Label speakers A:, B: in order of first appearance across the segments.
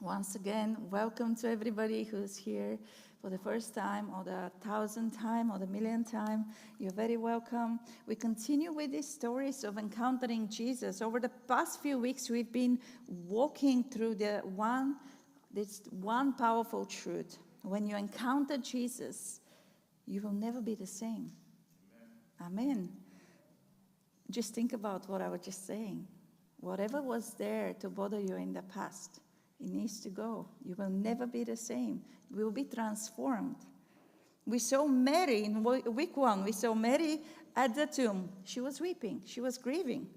A: Once again, welcome to everybody who's here for the first time or the 1,000th time or the millionth time. You're very welcome. We continue with these stories of encountering Jesus. Over the past few weeks, we've been walking through this one powerful truth. When you encounter Jesus, you will never be the same. Amen. Just think about what I was just saying. Whatever was there to bother you in the past, it needs to go. You will never be the same. You will be transformed. We saw Mary in week 1. We saw Mary at the tomb. She was weeping. She was grieving.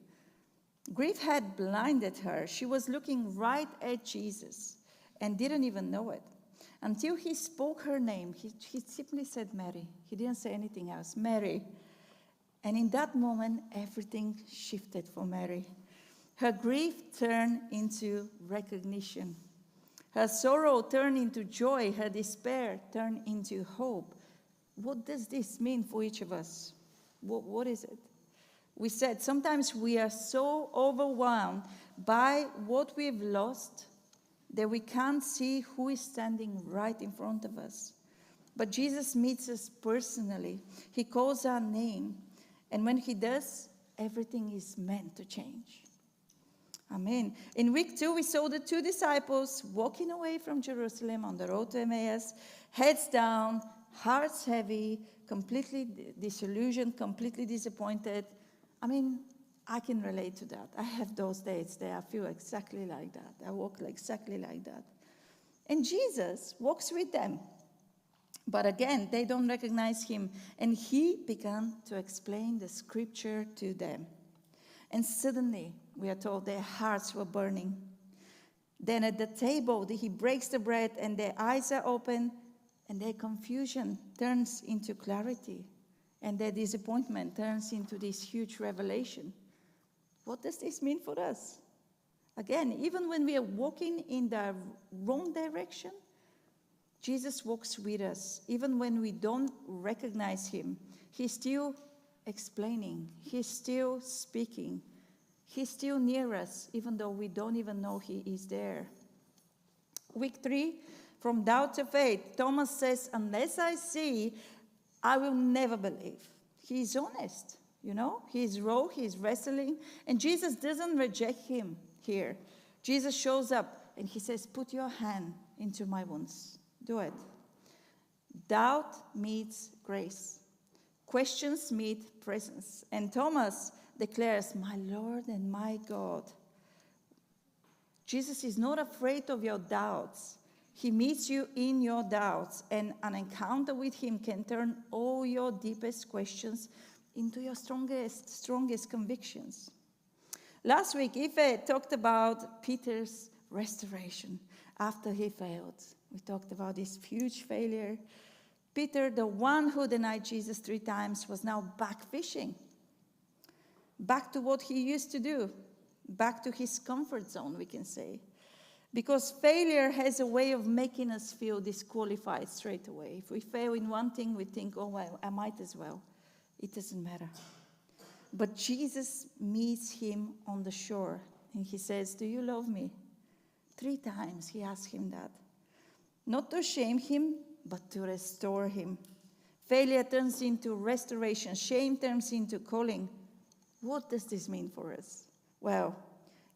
A: Grief had blinded her. She was looking right at Jesus and didn't even know it. Until he spoke her name, he simply said Mary. He didn't say anything else. Mary. And in that moment, everything shifted for Mary. Her grief turned into recognition. Her sorrow turned into joy. Her despair turned into hope. What does this mean for each of us? What is it? We said sometimes we are so overwhelmed by what we've lost that we can't see who is standing right in front of us. But Jesus meets us personally. He calls our name. And when he does, everything is meant to change. Amen. In week 2, we saw the 2 disciples walking away from Jerusalem on the road to Emmaus, heads down, hearts heavy, completely disillusioned, completely disappointed. I can relate to that. I have those days that I feel exactly like that. I walk exactly like that. And Jesus walks with them. But again, they don't recognize him. And he began to explain the scripture to them. And suddenly, we are told their hearts were burning. Then at the table, he breaks the bread and their eyes are open and their confusion turns into clarity. And their disappointment turns into this huge revelation. What does this mean for us? Again, even when we are walking in the wrong direction, Jesus walks with us. Even when we don't recognize him, he's still explaining. He's still speaking. He's still near us, even though we don't even know he is there. Week 3, from doubt to faith, Thomas says, unless I see, I will never believe. He's honest, He's raw, he's wrestling. And Jesus doesn't reject him here. Jesus shows up and he says, put your hand into my wounds. Do it. Doubt meets grace. Questions meet presence. And Thomas declares, my Lord and my God. Jesus is not afraid of your doubts. He meets you in your doubts. And an encounter with him can turn all your deepest questions into your strongest convictions. Last week, Ife talked about Peter's restoration after he failed. We talked about this huge failure. Peter, the one who denied Jesus 3 times, was now back fishing. Back to what he used to do. Back to his comfort zone, we can say. Because failure has a way of making us feel disqualified straight away. If we fail in one thing, we think, oh, well, I might as well. It doesn't matter. But Jesus meets him on the shore. And he says, do you love me? 3 times he asks him that. Not to shame him, but to restore him. Failure turns into restoration. Shame turns into calling. What does this mean for us? Well,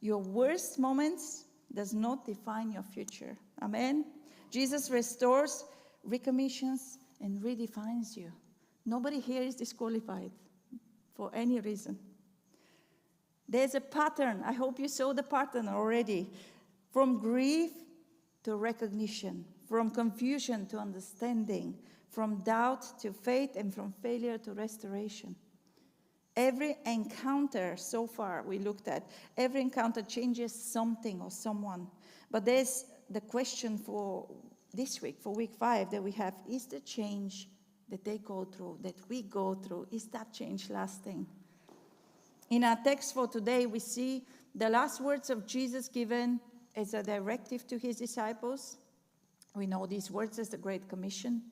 A: your worst moments does not define your future. Amen? Jesus restores, recommissions, and redefines you. Nobody here is disqualified for any reason. There's a pattern. I hope you saw the pattern already. From grief to recognition, from confusion to understanding, from doubt to faith, and from failure to restoration. Every encounter so far we looked at, every encounter changes something or someone. But there's the question for this week, for week 5, that we have, is the change that they go through, that we go through, is that change lasting? In our text for today, we see the last words of Jesus given as a directive to his disciples. We know these words as the Great Commission.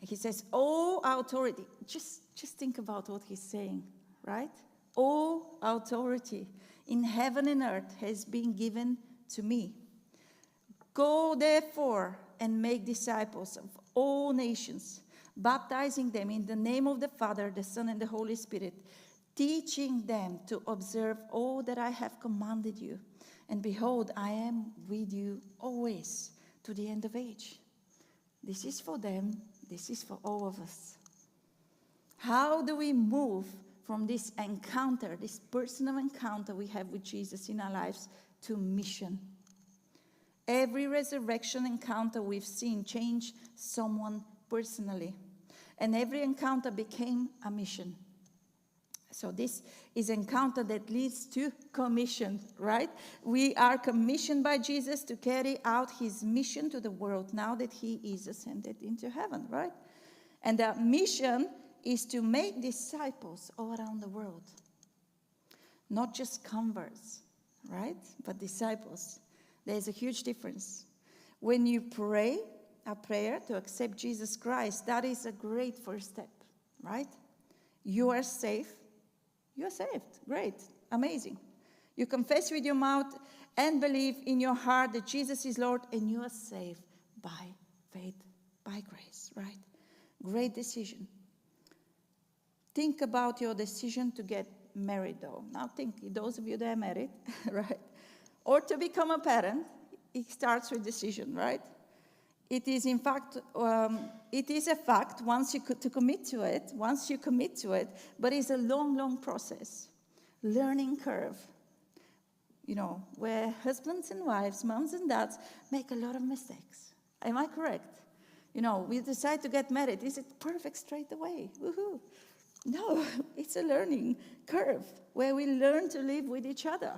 A: He says, all authority. Just think about what he's saying, right? All authority in heaven and earth has been given to me. Go therefore and make disciples of all nations, baptizing them in the name of the Father, the Son, and the Holy Spirit, teaching them to observe all that I have commanded you. And behold, I am with you always to the end of age. This is for them. This is for all of us. How do we move from this encounter, this personal encounter we have with Jesus in our lives, to mission? Every resurrection encounter we've seen changed someone personally. And every encounter became a mission. So this is an encounter that leads to commission, right? We are commissioned by Jesus to carry out his mission to the world now that he is ascended into heaven, right? And that mission is to make disciples all around the world. Not just converts, right? But disciples. There's a huge difference. When you pray a prayer to accept Jesus Christ, that is a great first step, right? You are safe. You are saved. Great. Amazing. You confess with your mouth and believe in your heart that Jesus is Lord, and you are saved by faith, by grace, right? Great decision. Think about your decision to get married, though. Now think, those of you that are married, right? Or to become a parent, it starts with decision, right? It is, in fact, it is a fact once you commit to it, but it's a long, long process. Learning curve, where husbands and wives, moms and dads make a lot of mistakes. Am I correct? We decide to get married. Is it perfect straight away? Woohoo! No, it's a learning curve where we learn to live with each other.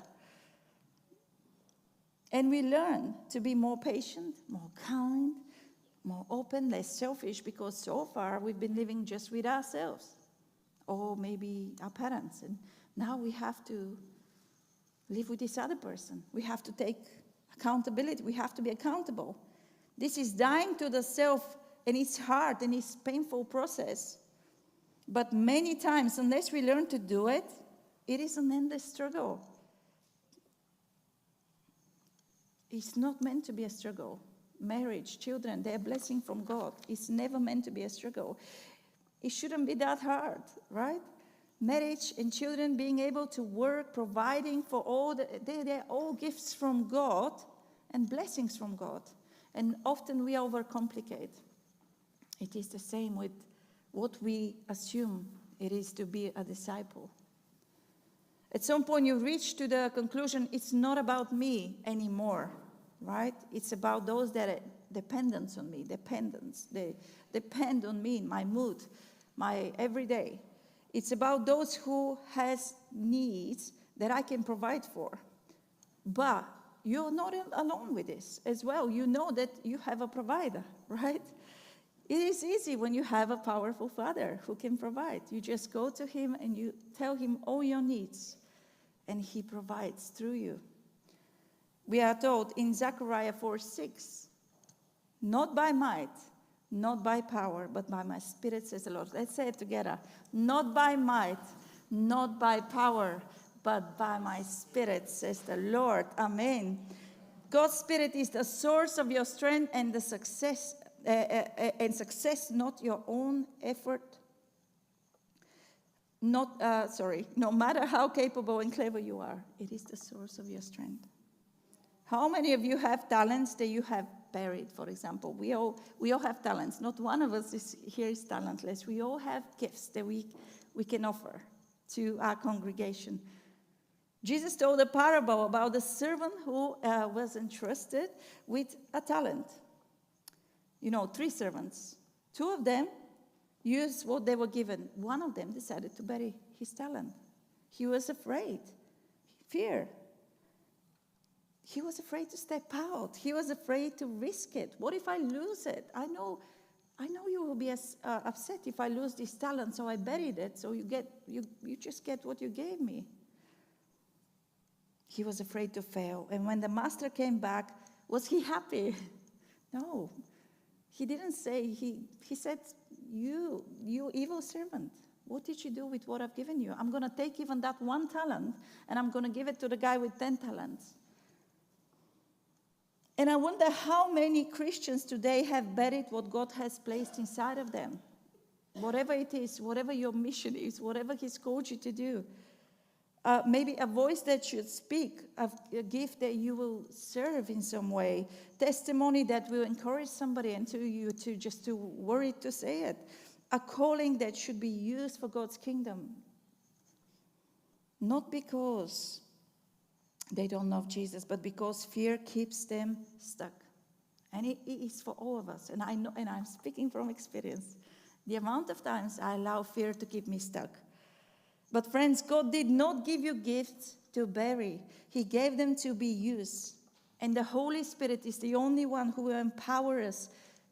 A: And we learn to be more patient, more kind, more open, less selfish, because so far we've been living just with ourselves, or maybe our parents. And now we have to live with this other person. We have to take accountability. We have to be accountable. This is dying to the self, and it's hard, and it's a painful process. But many times, unless we learn to do it, it is an endless struggle. It's not meant to be a struggle. Marriage, children, they're a blessing from God. It's never meant to be a struggle. It shouldn't be that hard, right? Marriage and children, being able to work, providing for all, they're all gifts from God and blessings from God. And often we overcomplicate. It is the same with what we assume it is to be a disciple. At some point you reach to the conclusion, it's not about me anymore, right? It's about those that are dependent on me, They depend on me, my mood, my everyday. It's about those who has needs that I can provide for. But you're not alone with this as well. You know that you have a provider, right? It is easy when you have a powerful Father who can provide. You just go to him and you tell him all your needs, and he provides through you. We are told in Zechariah 4:6, not by might, not by power, but by my Spirit, says the Lord. Let's say it together. Not by might, not by power, but by my Spirit, says the Lord. Amen. God's Spirit is the source of your strength and the success, not your own effort. No matter how capable and clever you are, it is the source of your strength. How many of you have talents that you have buried, for example? We all have talents. Not one of us here is talentless. We all have gifts that we can offer to our congregation. Jesus told a parable about the servant who was entrusted with a talent. 3 servants. 2 of them used what they were given. One of them decided to bury his talent. He was afraid. Fear. He was afraid to step out. He was afraid to risk it. What if I lose it? I know you will be upset if I lose this talent, so I buried it. So you just get what you gave me. He was afraid to fail. And when the master came back, was he happy? No. He didn't say, he said, you evil servant, what did you do with what I've given you? I'm going to take even that 1 talent, and I'm going to give it to the guy with 10 talents. And I wonder how many Christians today have buried what God has placed inside of them. Whatever it is, whatever your mission is, whatever He's called you to do. Maybe a voice that should speak, a gift that you will serve in some way, testimony that will encourage somebody and to you to just too worried to say it, a calling that should be used for God's kingdom. Not because they don't love Jesus, but because fear keeps them stuck. And it is for all of us. And I know, and I'm speaking from experience. The amount of times I allow fear to keep me stuck. But friends, God did not give you gifts to bury. He gave them to be used. And the Holy Spirit is the only one who will empower us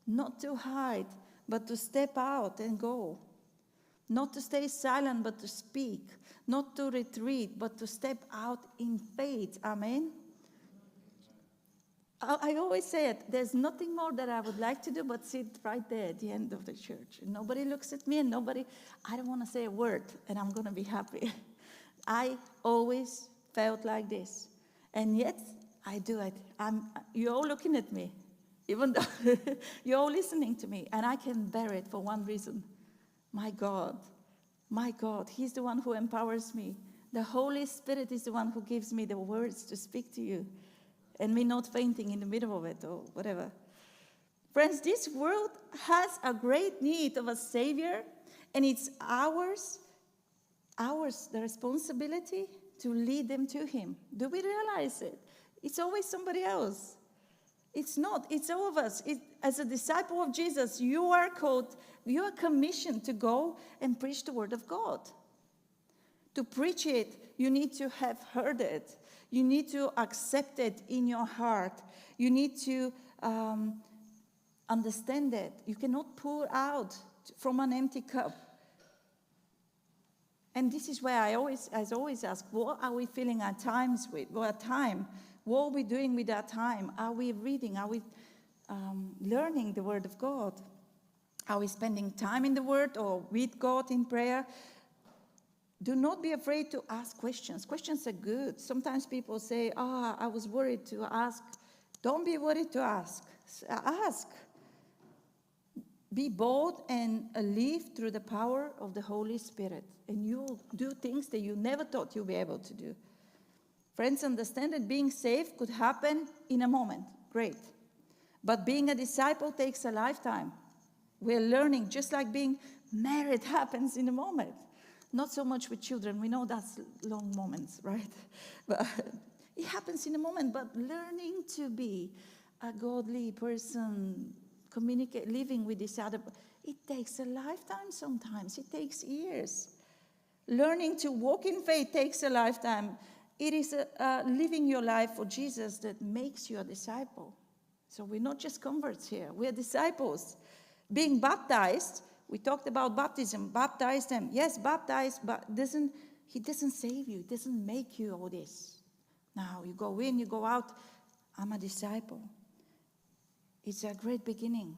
A: not to hide, but to step out and go. Not to stay silent, but to speak. Not to retreat, but to step out in faith. Amen? I always say it, there's nothing more that I would like to do but sit right there at the end of the church. And nobody looks at me and I don't want to say a word and I'm going to be happy. I always felt like this. And yet, I do it. You're all looking at me, even though you're all listening to me. And I can bear it for one reason. My God, He's the one who empowers me. The Holy Spirit is the one who gives me the words to speak to you. And me not fainting in the middle of it or whatever. Friends, this world has a great need of a Savior, and it's ours, the responsibility to lead them to Him. Do we realize it? It's always somebody else. It's not. It's all of us. As a disciple of Jesus, you are called, you are commissioned to go and preach the Word of God. To preach it, you need to have heard it. You need to accept it in your heart. You need to understand it. You cannot pour out from an empty cup. And this is where I always ask, what are we filling our times with? What are we doing with our time? Are we reading? Are we learning the Word of God? Are we spending time in the Word or with God in prayer? Do not be afraid to ask questions. Questions are good. Sometimes people say, I was worried to ask. Don't be worried to ask. Ask. Be bold and live through the power of the Holy Spirit. And you'll do things that you never thought you'll be able to do. Friends, understand that being saved could happen in a moment. Great. But being a disciple takes a lifetime. We're learning, just like being married happens in a moment. Not so much with children. We know that's long moments, right? But it happens in a moment. But learning to be a godly person, living with this other, it takes a lifetime sometimes. It takes years. Learning to walk in faith takes a lifetime. It is living your life for Jesus that makes you a disciple. So we're not just converts here. We're disciples. Being baptized, we talked about baptism. Baptize them. Yes, baptize, but He doesn't save you. He doesn't make you all this. Now, you go in, you go out. I'm a disciple. It's a great beginning.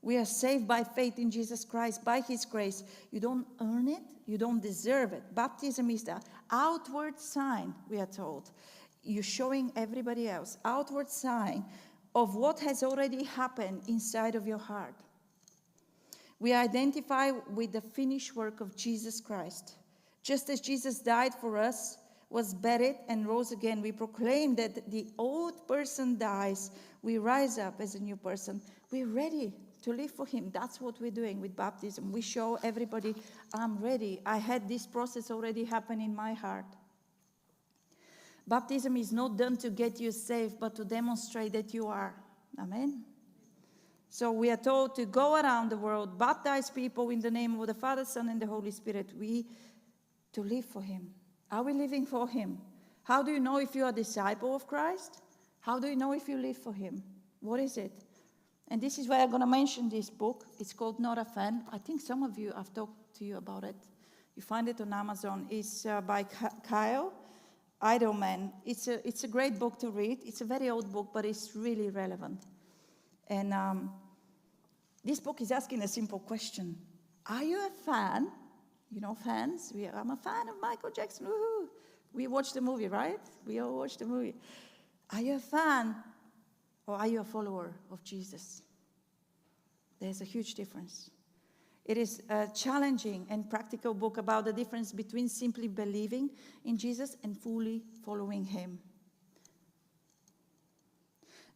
A: We are saved by faith in Jesus Christ, by His grace. You don't earn it. You don't deserve it. Baptism is the outward sign, we are told. You're showing everybody else. Outward sign of what has already happened inside of your heart. We identify with the finished work of Jesus Christ. Just as Jesus died for us, was buried, and rose again, we proclaim that the old person dies. We rise up as a new person. We're ready to live for Him. That's what we're doing with baptism. We show everybody, I'm ready. I had this process already happen in my heart. Baptism is not done to get you saved, but to demonstrate that you are. Amen. So we are told to go around the world, baptize people in the name of the Father, Son, and the Holy Spirit. To live for Him. Are we living for Him? How do you know if you're a disciple of Christ? How do you know if you live for Him? What is it? And this is where I'm going to mention this book. It's called Not a Fan. I think some of you, I've talked to you about it. You find it on Amazon. It's by Kyle Idleman. It's a great book to read. It's a very old book, but it's really relevant. And this book is asking a simple question. Are you a fan? You know, fans? I'm a fan of Michael Jackson. Woohoo! We watched the movie, right? We all watched the movie. Are you a fan or are you a follower of Jesus? There's a huge difference. It is a challenging and practical book about the difference between simply believing in Jesus and fully following him.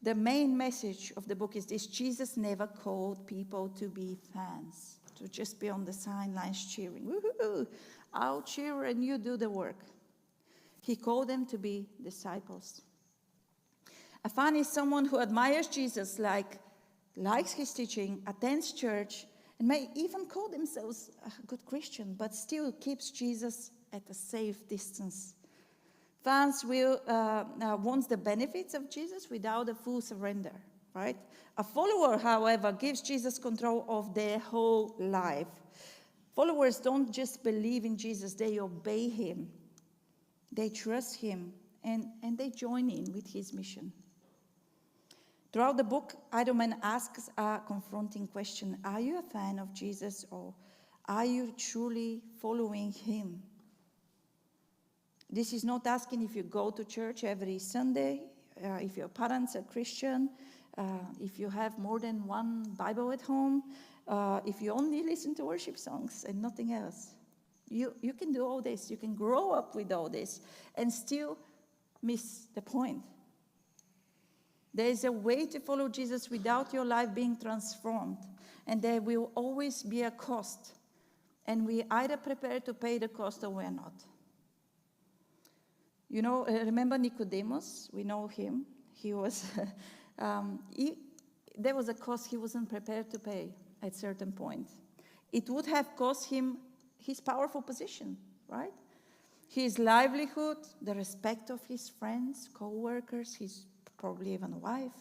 A: The main message of the book is this: Jesus never called people to be fans, to just be on the sidelines cheering. Woo-hoo, I'll cheer and you do the work. He called them to be disciples. A fan is someone who admires Jesus, likes his teaching, attends church, and may even call themselves a good Christian, but still keeps Jesus at a safe distance. Fans will want the benefits of Jesus without a full surrender, right? A follower, however, gives Jesus control of their whole life. Followers don't just believe in Jesus, they obey him. They trust him, and they join in with his mission. Throughout the book, Idleman asks a confronting question: are you a fan of Jesus, or are you truly following him? This is not asking if you go to church every Sunday, if your parents are Christian, if you have more than one Bible at home, if you only listen to worship songs and nothing else. You can do all this. You can grow up with all this and still miss the point. There is a way to follow Jesus without your life being transformed, and there will always be a cost, and we either prepare to pay the cost or we're not. You know, remember Nicodemus? We know him. He was, there was a cost he wasn't prepared to pay at a certain point. It would have cost him his powerful position, right? His livelihood, the respect of his friends, co-workers, his probably even wife.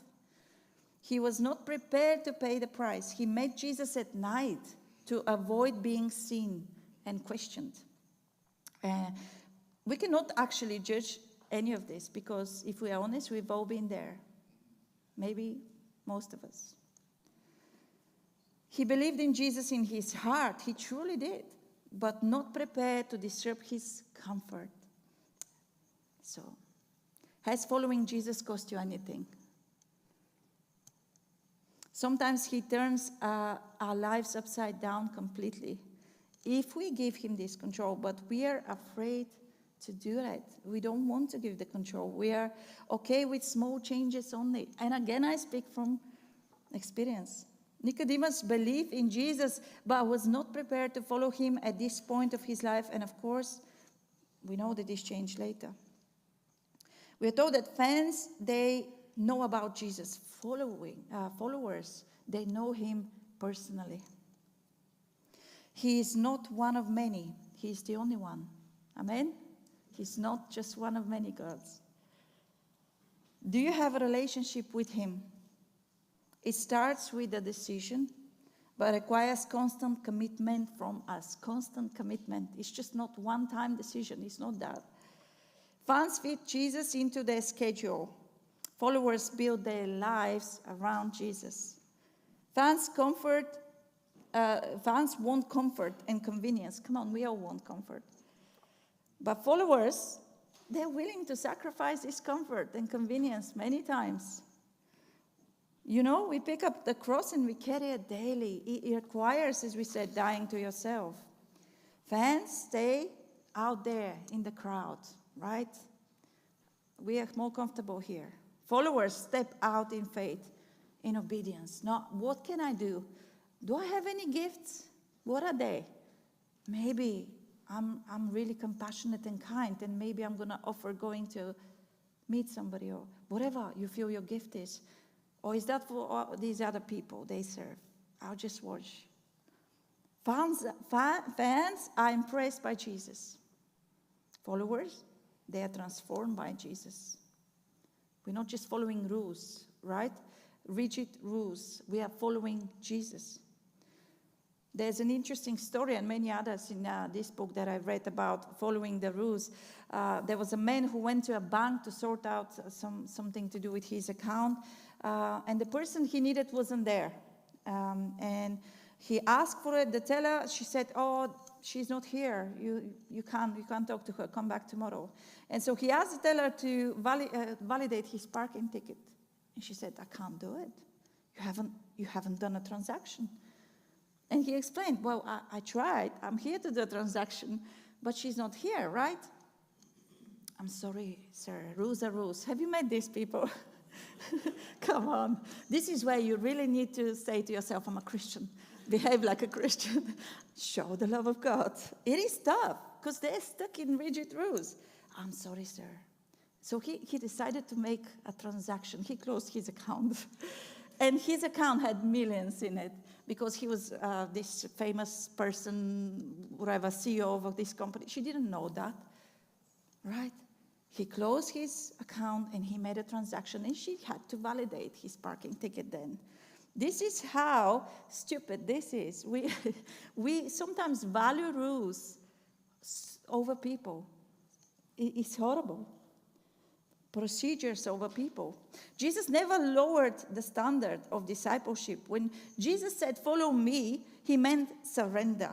A: He was not prepared to pay the price. He met Jesus at night to avoid being seen and questioned. We cannot actually judge any of this because, if we are honest, we've all been there. Maybe most of us. He believed in Jesus in his heart. He truly did, but not prepared to disturb his comfort. So, has following Jesus cost you anything? Sometimes he turns our lives upside down completely if we give him this control, but we are afraid to do that. We don't want to give the control. We are okay with small changes only. And again, I speak from experience. Nicodemus believed in Jesus, but was not prepared to follow him at this point of his life. And of course, we know that this changed later. We are told that fans, they know about Jesus. Followers, they know him personally. He is not one of many. He is the only one. Amen? He's not just one of many gods. Do you have a relationship with him? It starts with a decision, but requires constant commitment from us. Constant commitment. It's just not one-time decision. It's not that. Fans fit Jesus into their schedule. Followers build their lives around Jesus. Fans want comfort and convenience. Come on, we all want comfort. But followers, they're willing to sacrifice this comfort and convenience many times. You know, we pick up the cross and we carry it daily. It requires, as we said, dying to yourself. Fans stay out there in the crowd, right? We are more comfortable here. Followers step out in faith, in obedience. Now, what can I do? Do I have any gifts? What are they? Maybe I'm really compassionate and kind, and maybe I'm going to offer going to meet somebody or whatever you feel your gift is. Or is that for all these other people they serve? I'll just watch. Fans are impressed by Jesus. Followers, they are transformed by Jesus. We're not just following rules, right? Rigid rules. We are following Jesus. There's an interesting story and many others in this book that I've read about following the rules. There was a man who went to a bank to sort out something to do with his account, and the person he needed wasn't there. And he asked for it. The teller, she said, "Oh, she's not here. You can't talk to her. Come back tomorrow." And so he asked the teller to validate his parking ticket. And she said, I can't do it. You haven't done a transaction. And he explained, well, I tried. I'm here to do a transaction, but she's not here, right? I'm sorry, sir. Rules are rules. Have you met these people? Come on. This is where you really need to say to yourself, I'm a Christian. Behave like a Christian. Show the love of God. It is tough because they're stuck in rigid rules. I'm sorry, sir. So he decided to make a transaction. He closed his account. And his account had millions in it because he was this famous person, whatever, CEO of this company. She didn't know that, right? He closed his account and he made a transaction, and she had to validate his parking ticket then. This is how stupid this is. We sometimes value rules over people. It's horrible. Procedures over people. Jesus never lowered the standard of discipleship. When Jesus said, follow me, he meant surrender,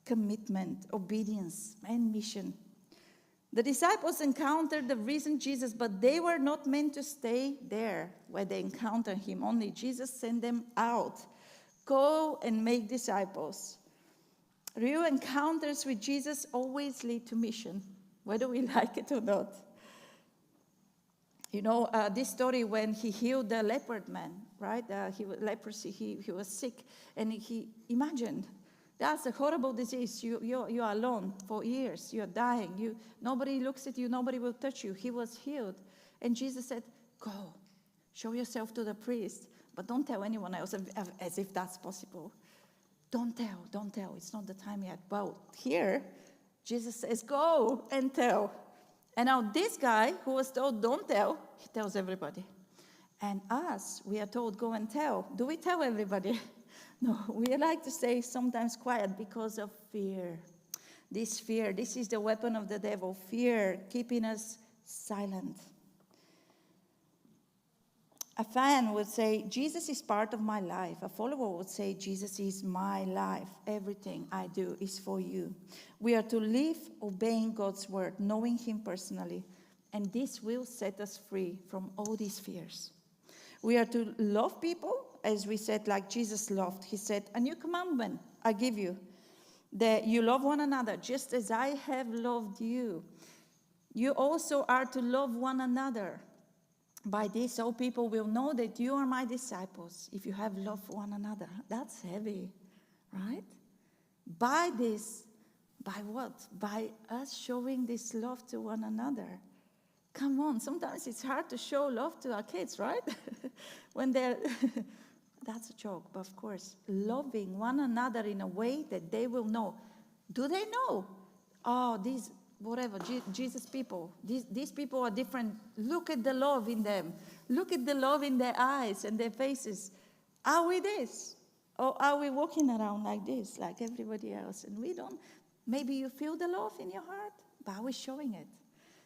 A: commitment, obedience, and mission. The disciples encountered the risen Jesus, but they were not meant to stay there where they encountered him. Only Jesus sent them out. Go and make disciples. Real encounters with Jesus always lead to mission, whether we like it or not. You know, this story when he healed the leopard man, right? He was leprosy, he was sick. And he imagined, that's a horrible disease. You are alone for years. You're dying. Nobody looks at you. Nobody will touch you. He was healed. And Jesus said, go, show yourself to the priest. But don't tell anyone else, as if that's possible. Don't tell. It's not the time yet. But here, Jesus says, go and tell. And now this guy who was told, don't tell, he tells everybody. And us, we are told, go and tell. Do we tell everybody? No, we like to stay sometimes quiet because of fear. This is the weapon of the devil, fear, keeping us silent. A fan would say, Jesus is part of my life. A follower would say, Jesus is my life. Everything I do is for you. We are to live obeying God's word, knowing him personally. And this will set us free from all these fears. We are to love people, as we said, like Jesus loved. He said, a new commandment I give you, that you love one another, just as I have loved you. You also are to love one another. By this, all people will know that you are my disciples, if you have love for one another. That's heavy, right? By this, by what? By us showing this love to one another. Come on, sometimes it's hard to show love to our kids, right? When they're, that's a joke, but of course, loving one another in a way that they will know. Do they know? Oh, these, whatever, Jesus people, these people are different. Look at the love in them. Look at the love in their eyes and their faces. Are we this? Or are we walking around like this, like everybody else? And we don't. Maybe you feel the love in your heart, but are we showing it?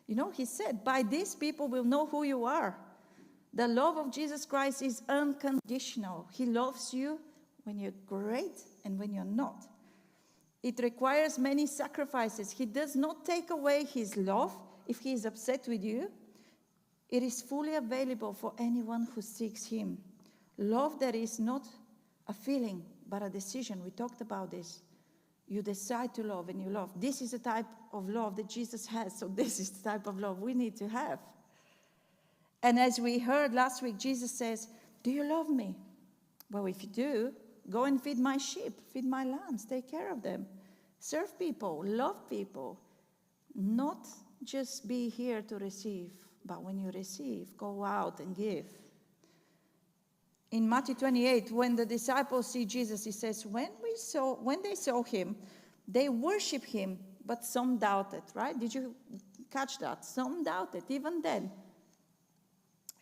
A: You know, he said, by this people will know who you are. The love of Jesus Christ is unconditional. He loves you when you're great and when you're not. It requires many sacrifices. He does not take away his love if he is upset with you. It is fully available for anyone who seeks him. Love that is not a feeling, but a decision. We talked about this. You decide to love and you love. This is the type of love that Jesus has. So this is the type of love we need to have. And as we heard last week, Jesus says, do you love me? Well, if you do, go and feed my sheep, feed my lambs, take care of them. Serve people, love people. Not just be here to receive, but when you receive, go out and give. In Matthew 28, when the disciples see Jesus, he says, when they saw him, they worshiped him, but some doubted, right? Did you catch that? Some doubted, even then.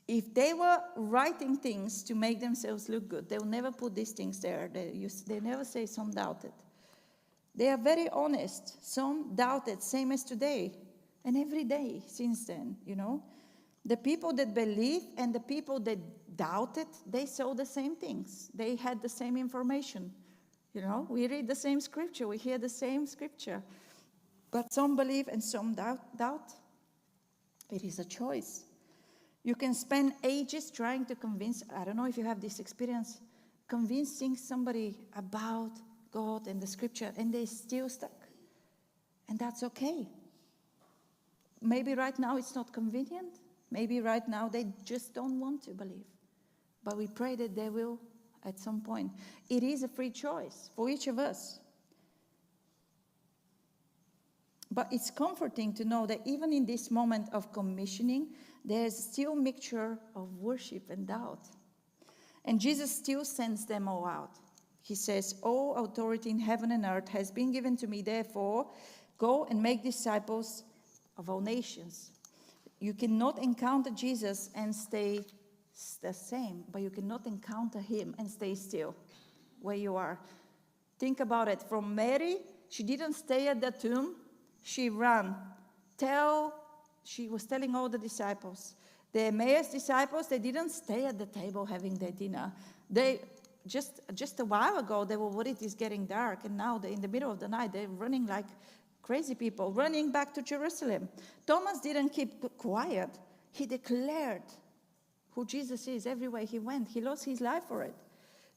A: If they were writing things to make themselves look good, they will never put these things there. They never say some doubted. They are very honest. Some doubted, same as today, and every day since then, you know. The people that believed and the people that doubted, they saw the same things. They had the same information. You know, we read the same scripture, we hear the same scripture. But some believe and some doubt. It is a choice. You can spend ages trying to convince, I don't know if you have this experience, convincing somebody about God and the scripture, and they're still stuck. And that's okay. Maybe right now it's not convenient. Maybe right now they just don't want to believe. But we pray that they will at some point. It is a free choice for each of us. But it's comforting to know that even in this moment of commissioning, there's still a mixture of worship and doubt. And Jesus still sends them all out. He says, all authority in heaven and earth has been given to me. Therefore, go and make disciples of all nations. You cannot encounter Jesus and stay the same, but you cannot encounter him and stay still where you are. Think about it. From Mary, she didn't stay at the tomb. She ran. She was telling all the disciples. The Emmaus disciples, they didn't stay at the table having their dinner. They just a while ago, they were worried it's getting dark, and now in the middle of the night, they're running like crazy people, running back to Jerusalem. Thomas didn't keep quiet. He declared who Jesus is everywhere he went. He lost his life for it.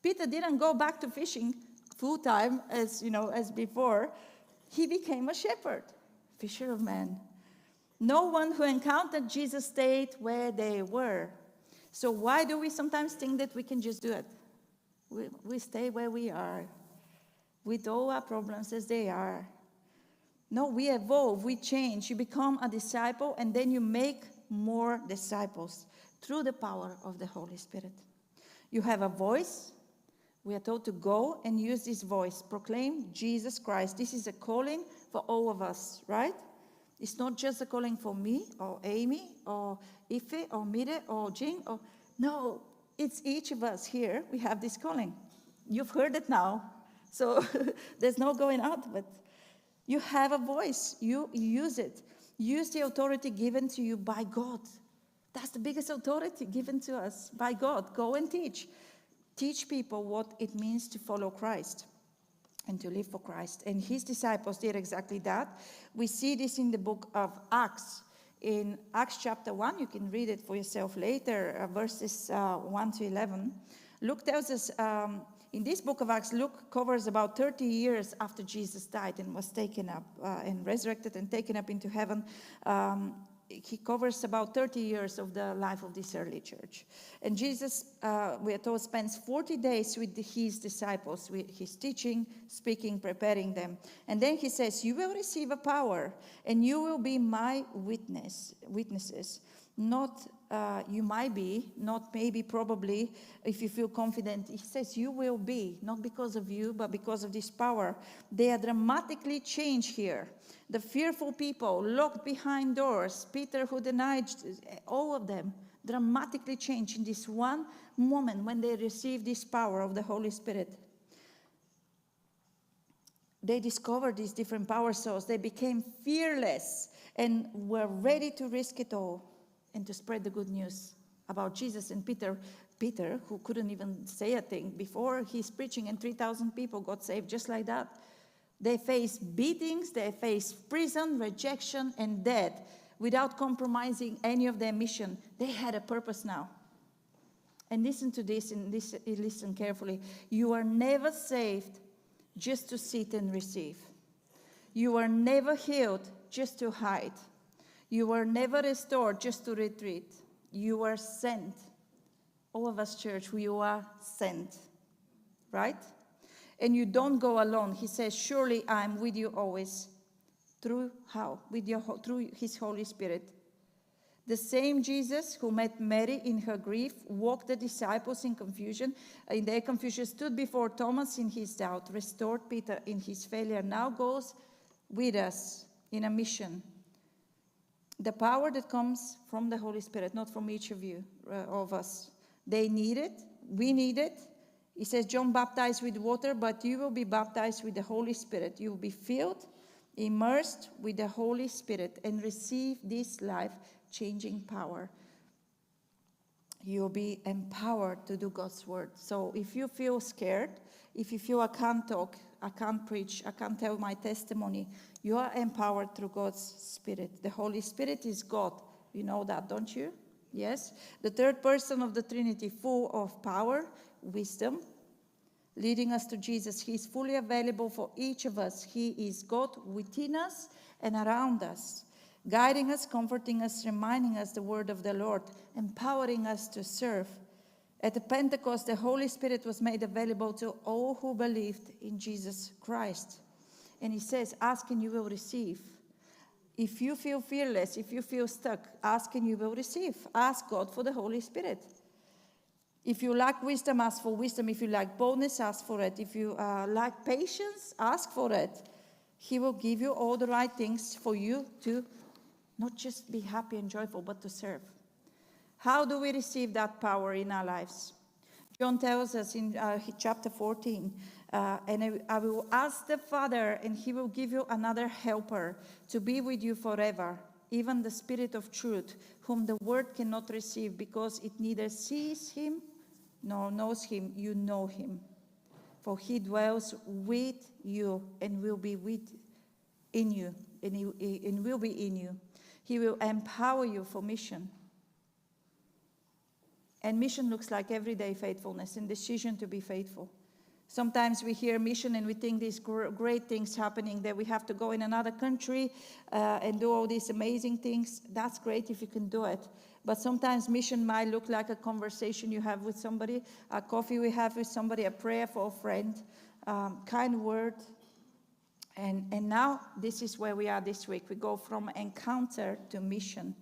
A: Peter didn't go back to fishing full time as before. He became a shepherd, fisher of men. No one who encountered Jesus stayed where they were. So why do we sometimes think that we can just do it? We stay where we are, with all our problems as they are. No, we evolve, we change. You become a disciple, and then you make more disciples through the power of the Holy Spirit. You have a voice. We are told to go and use this voice. Proclaim Jesus Christ. This is a calling for all of us, right? It's not just a calling for me or Amy or Ife or Mire or Jing. No, it's each of us here. We have this calling. You've heard it now. So there's no going out of it. You have a voice. You use it. Use the authority given to you by God. That's the biggest authority given to us by God. Go and teach. Teach people what it means to follow Christ and to live for Christ. And his disciples did exactly that. We see this in the book of Acts. In Acts chapter 1, you can read it for yourself later, verses 1 to 11. Luke tells us, in this book of Acts, Luke covers about 30 years after Jesus died and was taken up and resurrected and taken up into heaven. He covers about 30 years of the life of this early church. And Jesus, we are told, spends 40 days with his disciples, with his teaching, speaking, preparing them. And then he says, you will receive a power, and you will be my witnesses. Not you might be, not maybe, probably, if you feel confident. He says you will be, not because of you, but because of this power. They are dramatically changed here. The fearful people locked behind doors, Peter who denied, all of them dramatically changed in this one moment when they received this power of the Holy Spirit. They discovered these different power sources. They became fearless and were ready to risk it all and to spread the good news about Jesus. And Peter, who couldn't even say a thing before he's preaching, and 3,000 people got saved just like that. They faced beatings, they faced prison, rejection, and death without compromising any of their mission. They had a purpose now. And listen to this, and listen carefully. You are never saved just to sit and receive. You are never healed just to hide. You are never restored just to retreat. You are sent. All of us, church, we are sent. Right? And you don't go alone. He says, surely I am with you always. Through how? Through his Holy Spirit. The same Jesus who met Mary in her grief, walked the disciples in their confusion, stood before Thomas in his doubt, restored Peter in his failure, now goes with us in a mission. The power that comes from the Holy Spirit, not from each of us. They need it. We need it. He says, John baptized with water, but you will be baptized with the Holy Spirit. You will be filled, immersed with the Holy Spirit, and receive this life-changing power. You'll be empowered to do God's word. So if you feel scared, if you feel I can't talk, I can't preach, I can't tell my testimony, you are empowered through God's Spirit. The Holy Spirit is God. You know that, don't you? Yes, the third person of the Trinity, full of power, wisdom, leading us to Jesus. He is fully available for each of us. He is God within us and around us, guiding us, comforting us, reminding us the word of the Lord, empowering us to serve. At the Pentecost, the Holy Spirit was made available to all who believed in Jesus Christ. And he says, ask and you will receive. If you feel fearless, if you feel stuck, ask and you will receive. Ask God for the Holy Spirit. If you lack wisdom, ask for wisdom. If you lack boldness, ask for it. If you lack patience, ask for it. He will give you all the right things for you to not just be happy and joyful, but to serve. How do we receive that power in our lives? John tells us in chapter 14, and I will ask the Father, and he will give you another helper to be with you forever, even the Spirit of truth, whom the world cannot receive because it neither sees him nor knows him. You know him, for he dwells with you and will be in you, and will be in you. He will empower you for mission. And mission looks like everyday faithfulness and decision to be faithful. Sometimes we hear mission and we think these great things happening, that we have to go in another country and do all these amazing things. That's great if you can do it. But sometimes mission might look like a conversation you have with somebody, a coffee we have with somebody, a prayer for a friend, kind word. And now this is where we are this week. We go from encounter to mission.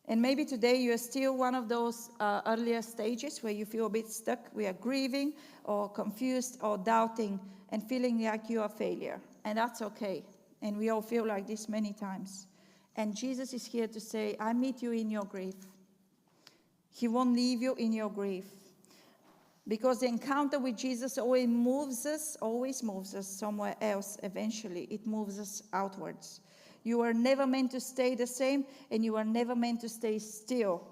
A: And maybe today you are still one of those earlier stages where you feel a bit stuck. We are grieving or confused or doubting and feeling like you are a failure. And that's okay. And we all feel like this many times. And Jesus is here to say, I meet you in your grief. He won't leave you in your grief. Because the encounter with Jesus always moves us somewhere else eventually. It moves us outwards. You are never meant to stay the same, and you are never meant to stay still.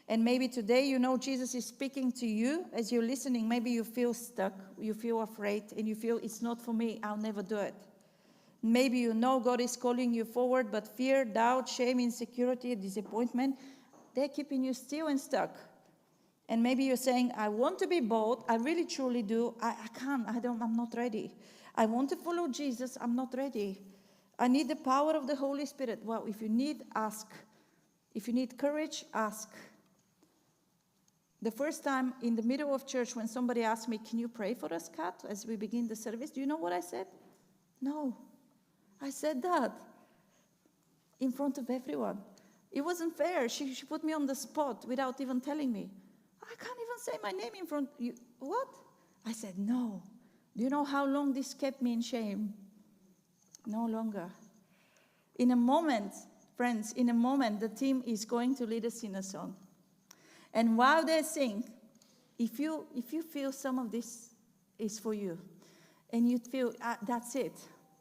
A: And maybe today, you know, Jesus is speaking to you as you're listening. Maybe you feel stuck, you feel afraid, and you feel it's not for me, I'll never do it. Maybe you know God is calling you forward, but fear, doubt, shame, insecurity, disappointment, they're keeping you still and stuck. And maybe you're saying, I want to be bold, I really truly do, I can't, I'm not ready. I want to follow Jesus, I'm not ready. I need the power of the Holy Spirit. Well, if you need, ask. If you need courage, ask. The first time in the middle of church when somebody asked me, can you pray for us, Kat, as we begin the service? Do you know what I said? No. I said that in front of everyone. It wasn't fair. She put me on the spot without even telling me. I can't even say my name in front of you. What? I said, no. Do you know how long this kept me in shame? No longer. In a moment, friends, the team is going to lead us in a song. And while they sing, if you feel some of this is for you, and you feel, that's it,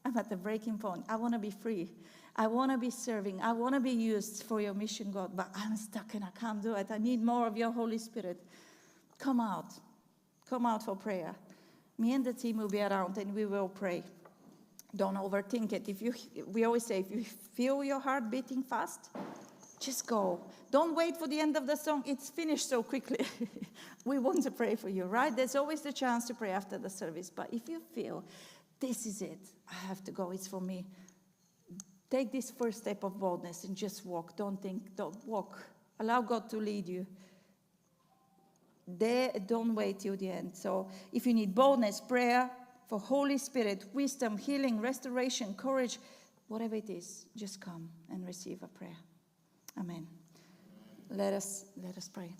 A: I'm at the breaking point. I want to be free. I want to be serving. I want to be used for your mission, God, but I'm stuck and I can't do it. I need more of your Holy Spirit. Come out. Come out for prayer. Me and the team will be around and we will pray. Don't overthink it. We always say, if you feel your heart beating fast, just go. Don't wait for the end of the song. It's finished so quickly. We want to pray for you, right? There's always the chance to pray after the service. But if you feel, this is it, I have to go, it's for me. Take this first step of boldness and just walk. Don't walk. Allow God to lead you. Don't wait till the end. So if you need boldness, prayer, for Holy Spirit, wisdom, healing, restoration, courage, whatever it is, just come and receive a prayer. Amen. Let us pray.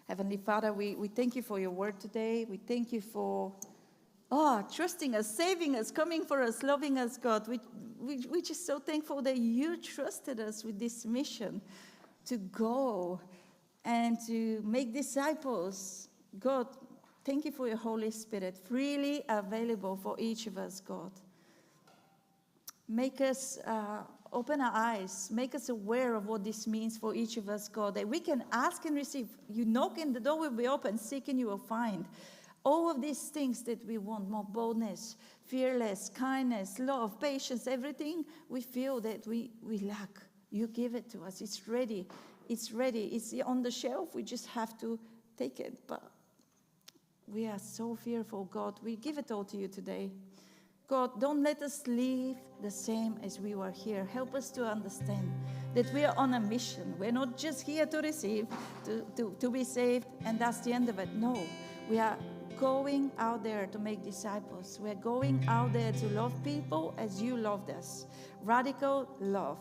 A: Heavenly Father, we thank you for your word today. We thank you for trusting us, saving us, coming for us, loving us, God. We're just so thankful that you trusted us with this mission to go and to make disciples. God, thank you for your Holy Spirit, freely available for each of us, God. Make us open our eyes, make us aware of what this means for each of us, God, that we can ask and receive. You knock and the door will be open, seek and you will find. All of these things that we want, more boldness, fearless, kindness, love, patience, everything we feel that we lack. You give it to us. It's ready. It's ready. It's on the shelf. We just have to take it. But we are so fearful, God. We give it all to you today. God, don't let us leave the same as we were here. Help us to understand that we are on a mission. We're not just here to receive, to be saved, and that's the end of it. No, we are going out there to make disciples. We're going out there to love people as you loved us. Radical love.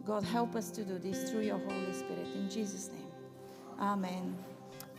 A: God, help us to do this through your Holy Spirit. In Jesus' name, amen.